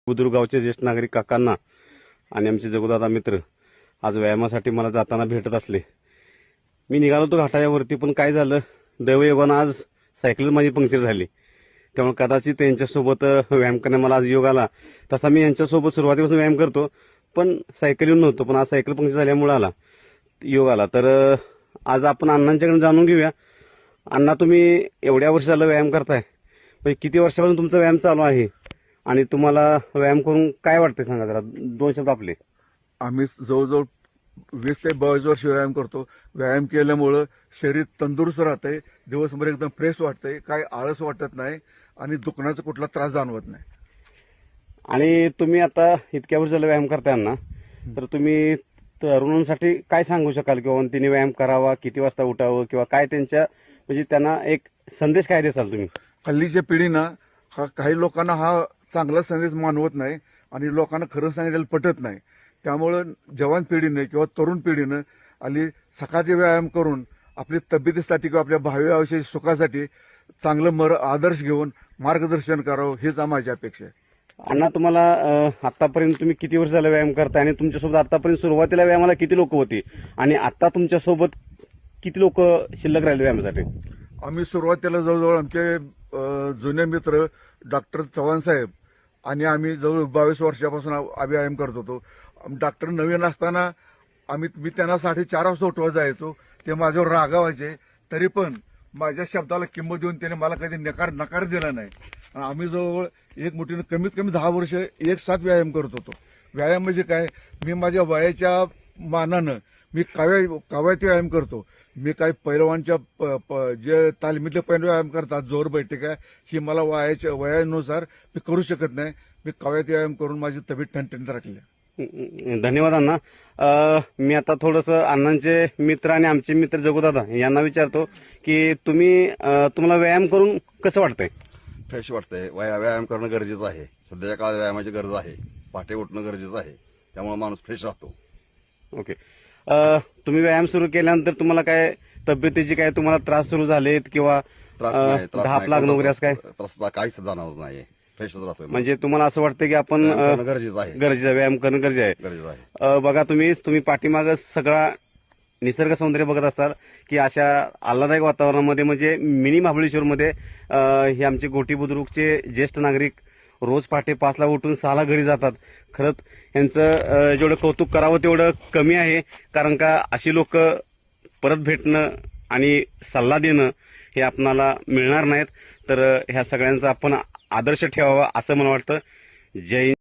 बुद्रुक गावचे ज्येष्ठ नागरिक काकांना आणि आमचे जगुदादा मित्र आज व्यायामासाठी मला जाताना भेटत असले. मी निघालो होतो घाटावरती, पण काय झालं, दैवयोगानं आज सायकल माझी पंक्चर झाली. त्यामुळे कदाचित त्यांच्यासोबत व्यायाम करण्यास मला आज योग आला. तसा मी यांच्यासोबत सुरुवातीपासून व्यायाम करतो, पण सायकल येऊन नव्हतो. पण आज सायकल पंक्चर झाल्यामुळे आला योग आला. तर आज आपण अण्णांच्याकडे जाणून घेऊया. अण्णा, तुम्ही एवढ्या वर्ष झालं व्यायाम करताय, म्हणजे किती वर्षापासून तुमचा व्यायाम चालू आहे आणि तुम्हाला व्यायाम करून काय वाटतंय सांगा जरा, दोन शब्द आपले. आम्ही जवळजवळ 20 ते 22 वर्ष व्यायाम करतो. व्यायाम केल्यामुळं शरीर तंदुरुस्त राहतंय, दिवसभर एकदम फ्रेश वाटतंय, काय आळस वाटत नाही आणि दुखण्याचा कुठला त्रास जाणवत नाही. आणि तुम्ही आता इतक्या वर्ष झालं व्यायाम करताय ना, तर तुम्ही तरुणांसाठी काय सांगू शकाल किंवा तिने व्यायाम करावा, किती वाजता उठावं, किंवा काय त्यांच्या म्हणजे त्यांना एक संदेश काय द्याल तुम्ही? हल्लीच्या पिढीनं काही लोकांना हा चांगला संदेश मानवत नाही आणि लोकांना खरं सांगितलेलं पटत नाही. त्यामुळं जवान पिढीने किंवा तरुण पिढीनं आली सकाळचे व्यायाम करून आपली तब्येतीसाठी किंवा आपल्या भावी आयुष्याच्या सुखासाठी चांगलं आदर्श घेऊन मार्गदर्शन करावं, हीच माझी अपेक्षा आहे. अण्णा, तुम्हाला आतापर्यंत तुम्ही किती वर्ष झालं व्यायाम करताय आणि तुमच्यासोबत आतापर्यंत सुरुवातीला व्यायामाला किती लोक होती आणि आता तुमच्यासोबत किती लोक शिल्लक राहिले व्यायामासाठी? आम्ही सुरुवातीला जवळजवळ आमचे जुने मित्र डॉक्टर चव्हाण साहेब आणि आम्ही जवळ 22 वर्षापासून व्यायाम करत होतो. डॉक्टर नवीन असताना मी त्यांना 4:30 वाजता उठवा जायचो. ते माझ्यावर रागावायचे, तरी पण माझ्या शब्दाला किंमत देऊन त्याने मला कधी नकार दिला नाही. आणि आम्ही जवळ एक मुठीनं कमीत कमी 10 वर्ष एक साथ व्यायाम करत होतो. व्यायाम म्हणजे काय, मी माझ्या वयाच्या मानानं मी काव्यात व्यायाम करतो. मी काही पैलवानच्या जे तालमीतले पैलवान व्यायाम करतात, जोर बैठक आहे, ही मला वयानुसार मी करू शकत नाही. मी काव्यात व्यायाम करून माझी तब्येत ठणठणीत राखली. धन्यवाद अण्णा. मी आता थोडंसं अण्णांचे मित्र आणि आमचे मित्र जगुदादा यांना विचारतो की तुम्हाला व्यायाम करून कसं वाटतंय? फ्रेश वाटतंय. व्यायाम करणं गरजेचं आहे. सध्याच्या काळात व्यायामाची गरज आहे. पहाटे उठणं गरजेचं आहे, त्यामुळे माणूस फ्रेश राहतो. ओके. तुम्ही व्यायाम सुरू केल्यानंतर तुम्हाला काय तब्येतीचे काय तुम्हाला त्रास सुरू झालेत किंवा धाप लागणं वगैरे असं काय? त्रास काहीच जाणवत नाही. फ्रेशच राहतोय. म्हणजे तुम्हाला असं वाटतं की आपण गरजेचं आहे, व्यायाम करणं गरजेचं आहे. बघा, तुम्ही पाठीमागं सगळा निसर्ग सौंदर्य बघत असाल की अशा आल्हाददायक वातावरणामध्ये म्हणजे मिनी महाबळेश्वरमध्ये हे आमचे गोटी बुद्रुकचे ज्येष्ठ नागरिक रोज पहाटे 5ला उठून 6ला घरी जातात. खरंच यांचं जेवढं कौतुक करावं तेवढं कमी आहे, कारण का अशी लोक परत भेटणं आणि सल्ला देणं हे आपणाला मिळणार नाहीत. तर ह्या सगळ्यांचा आपण आदर्श ठेवावा असं मला वाटतं. जय हिंद.